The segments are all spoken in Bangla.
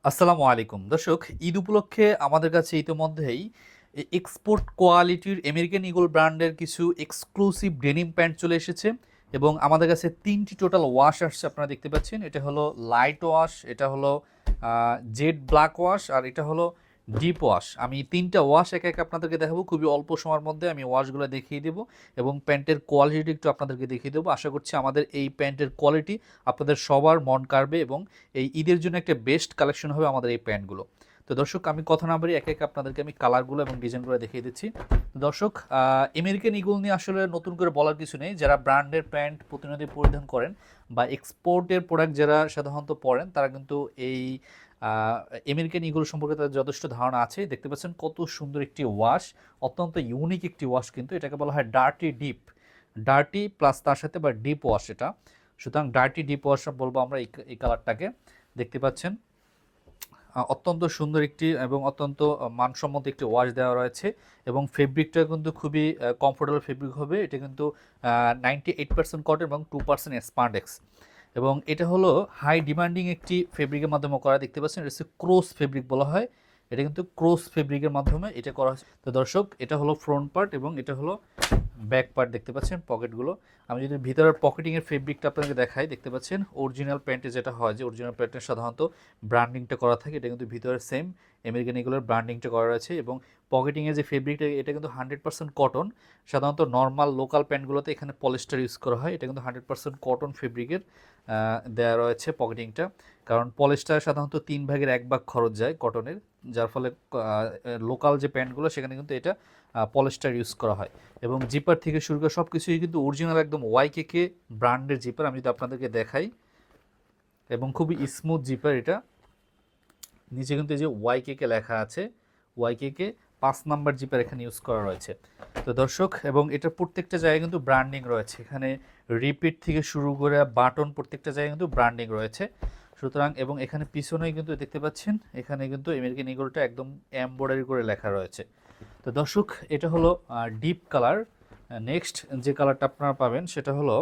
আসসালামু আলাইকুম দর্শক, ঈদ উপলক্ষে আমাদের কাছে ইতিমধ্যেই এক্সপোর্ট কোয়ালিটির আমেরিকান ইগল ব্র্যান্ডের কিছু এক্সক্লুসিভ ডেনিম প্যান্ট চলে এসেছে এবং আমাদের কাছে তিনটি টোটাল ওয়াশ আসছে। আপনারা দেখতে পাচ্ছেন, এটা হলো লাইট ওয়াশ, এটা হলো জেড ব্ল্যাক ওয়াশ, আর এটা হলো ডিপ ওয়াশ। আমি তিনটা ওয়াশ একে একে আপনাদেরকে দেখাবো। খুবই অল্প সময়ের মধ্যে আমি ওয়াশগুলো দেখিয়ে দেবো এবং প্যান্টের কোয়ালিটি একটু আপনাদেরকে দেখিয়ে দেবো। আশা করছি আমাদের এই প্যান্টের কোয়ালিটি আপনাদের সবার মন কাড়বে এবং এই ঈদের জন্য একটা বেস্ট কালেকশন হবে আমাদের এই প্যান্টগুলো। তো দর্শক, আমি কথা না বাড়ি একে একে আপনাদেরকে আমি কালারগুলো এবং ডিজাইনগুলো দেখিয়ে দিচ্ছি। তো দর্শক, আমেরিকান ইগল নিয়ে আসলে নতুন করে বলার কিছু নেই। যারা ব্র্যান্ডের প্যান্ট প্রতিনিয়ত পরিধান করেন বা এক্সপোর্টের প্রোডাক্ট যারা সাধারণত পরেন, তারা কিন্তু এই আমেরিকান ইগল সম্পর্কে তাদের যথেষ্ট ধারণা আছে। দেখতে পাচ্ছেন কত সুন্দর একটি ওয়াশ, অত্যন্ত ইউনিক একটি ওয়াশ, কিন্তু এটাকে বলা হয় ডার্টি ডিপ, ডার্টি প্লাস তার সাথে বা ডিপ ওয়াশ এটা। সুতরাং ডার্টি ডিপ ওয়াশ বলবো আমরা এই কালারটাকে। দেখতে পাচ্ছেন অত্যন্ত সুন্দর একটি এবং অত্যন্ত মানসম্মত একটি ওয়াশ দেওয়া রয়েছে এবং ফেব্রিকটা কিন্তু খুবই কমফোর্টেবল ফেব্রিক হবে। এটা কিন্তু 98% কটন এবং 2% স্পান্ডেক্স এবং এটা হলো হাই ডিমান্ডিং একটি ফেব্রিকের মাধ্যমে করা। দেখতে পাচ্ছেন এটা হচ্ছে ক্রস ফেব্রিক বলা হয়। এটা কিন্তু ক্রস ফেব্রিকের মাধ্যমে এটা করা হয়েছে। তো দর্শক, এটা হলো ফ্রন্ট পার্ট এবং এটা হলো ব্যাক পার্ট। দেখতে পাচ্ছেন পকেটগুলো। আমি যদি ভিতরের পকেটিংয়ের ফেব্রিকটা আপনাকে দেখাই, দেখতে পাচ্ছেন অরিজিনাল প্যান্টে যেটা হয়, যে অরিজিনাল প্যান্টের সাধারণত ব্র্যান্ডিংটা করা থাকে, এটা কিন্তু ভিতরে সেম আমেরিকান ইগলের ব্র্যান্ডিংটা করা রয়েছে এবং পকেটিংয়ের যে ফেব্রিকটা এটা কিন্তু 100% কটন। সাধারণত নর্মাল লোকাল প্যান্টগুলোতে এখানে পলিস্টার ইউজ করা হয়, এটা কিন্তু 100% কটন ফেব্রিকের দেওয়া রয়েছে পকেটিংটা। কারণ পলিস্টার সাধারণত 3/1 খরচ যায় কটনের, যার ফলে লোকাল যে প্যান্টগুলো সেখানে কিন্তু এটা পলিস্টার ইউজ করা হয়। এবং জিপার থেকে শুরু করে সব কিছুই কিন্তু অরিজিনাল একদম ওয়াইকেকে ব্র্যান্ডের জিপার। আমি যদি আপনাদেরকে দেখাই, এবং খুবই স্মুথ জিপার এটা। নিচে কিন্তু এই যে ওয়াইকেকে লেখা আছে, ওয়াইকেকে 5 নাম্বার জিপার এখানে ইউজ করা রয়েছে। তো দর্শক, এবং এটা প্রত্যেকটা জায়গায় কিন্তু ব্র্যান্ডিং রয়েছে, এখানে রিপিট থেকে শুরু করে বাটন প্রত্যেকটা জায়গায় কিন্তু ব্র্যান্ডিং রয়েছে। সুতরাং এবং এখানে পিছনেই কিন্তু দেখতে পাচ্ছেন, এখানে কিন্তু আমেরিকান ইগলটা একদম এমব্রয়ডারি করে লেখা রয়েছে। তো দর্শক, এটা হলো ডিপ কালার। নেক্সট যে কালারটা আপনারা পাবেন সেটা হলো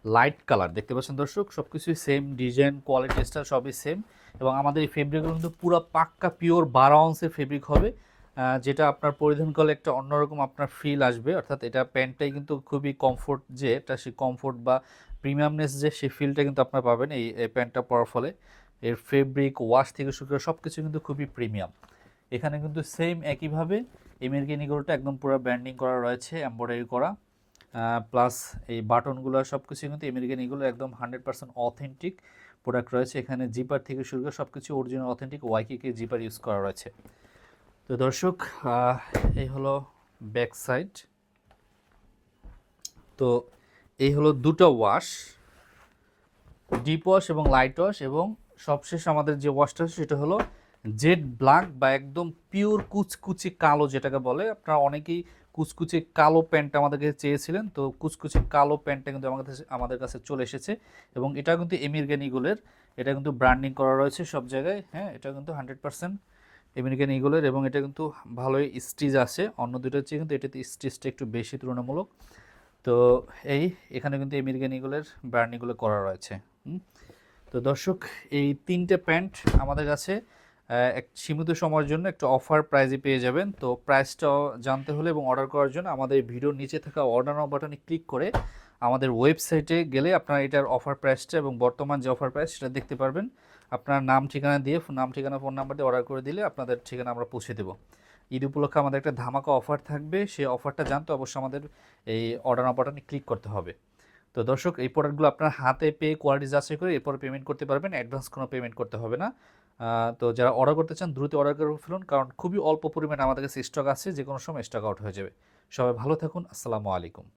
লাইট কালার। দেখতে পাচ্ছেন দর্শক, সব কিছুই সেম, ডিজাইন কোয়ালিটি স্টাইল সবই সেম এবং আমাদের এই ফেব্রিকগুলো কিন্তু পুরো পাক্কা পিওর 12 আউন্সের ফেব্রিক হবে, যেটা আপনার পরিধান করলে একটা অন্যরকম আপনার ফিল আসবে। অর্থাৎ এটা প্যান্টটাই কিন্তু খুবই কমফোর্ট, যে এটা সেই কমফোর্ট বা প্রিমিয়ামনেস যে সেই ফিলটা কিন্তু আপনার পাবেন এই প্যান্টটা পরার ফলে। এর ফেব্রিক ওয়াশ থেকে শুরু করে সব কিছু কিন্তু খুবই প্রিমিয়াম। এখানে কিন্তু সেম একইভাবে আমেরিকান ইগলটা একদম পুরো ব্র্যান্ডিং করা রয়েছে, এমব্রয়ডারি করা, প্লাস এই বাটনগুলো সব কিছু কিন্তু আমেরিকান ইগল একদম 100% অথেন্টিক প্রোডাক্ট রয়েছে। এখানে জিপার থেকে শুরু করে সব কিছু অরিজিনাল অথেন্টিক ওয়াইকিকে জিপার ইউজ করা রয়েছে। তো দর্শক, এই হলো ব্যাক সাইড। তো এই হলো দুটো ওয়াশ, ডিপ ওয়াশ এবং লাইট ওয়াশ, এবং সবশেষ আমাদের যে ওয়াশটা সেটা হলো জেড ব্ল্যাক বা একদম পিওর কুচকুচে কালো, যেটাকে বলে। আপনারা অনেকেই কুচকুচে কালো প্যান্ট আমাদেরকে চেয়েছিলেন, তো কুচকুচে কালো প্যান্টটা কিন্তু আমাদের কাছে চলে এসেছে এবং এটা কিন্তু আমেরিকান ইগলের, এটা কিন্তু ব্র্যান্ডিং করা রয়েছে সব জায়গায়। হ্যাঁ, এটা কিন্তু 100% আমেরিকান ইগলের এবং এটা কিন্তু ভালোই স্টিচ আছে, অন্য দুটোর চেয়ে কিন্তু এটাতে স্টিচটা একটু বেশি তুলনামূলক। তো এই এখানে কিন্তু আমেরিকান ইগলের ব্র্যান্ডিংগুলো করা রয়েছে। তো দর্শক, এই তিনটে প্যান্ট আমাদের কাছে এক সীমিত সময়ের জন্য একটা অফার প্রাইজে পেয়ে যাবেন। তো প্রাইসটাও জানতে হলে এবং অর্ডার করার জন্য আমাদের ভিডিওর নিচে থাকা অর্ডার নাও বাটনে ক্লিক করে আমাদের ওয়েবসাইটে গেলে আপনারা এটার অফার প্রাইসটা এবং বর্তমান যে অফার প্রাইস সেটা দেখতে পারবেন। আপনার নাম ঠিকানা দিয়ে, নাম ঠিকানা ফোন নাম্বার দিয়ে অর্ডার করে দিলে আপনাদের ঠিকানা আমরা পৌঁছে দেবো। ঈদ উপলক্ষে আমাদের একটা ধামাকা অফার থাকবে, সেই অফারটা জানতে অবশ্যই আমাদের এই অর্ডার নাও বাটনে ক্লিক করতে হবে। তো দর্শক, এই প্রোডাক্টগুলো আপনার হাতে পেয়ে কোয়ালিটি যাচাই করে এরপর পেমেন্ট করতে পারবেন, অ্যাডভান্স কোনো পেমেন্ট করতে হবে না। তো যারা অর্ডার করতে চান দ্রুত অর্ডার করে ফেলুন, কারণ খুবই অল্প পরিমাণে আমাদের কাছে স্টক আছে, যে কোনো সময় স্টক আউট হয়ে যাবে। সবাই ভালো থাকুন, আসসালামু আলাইকুম।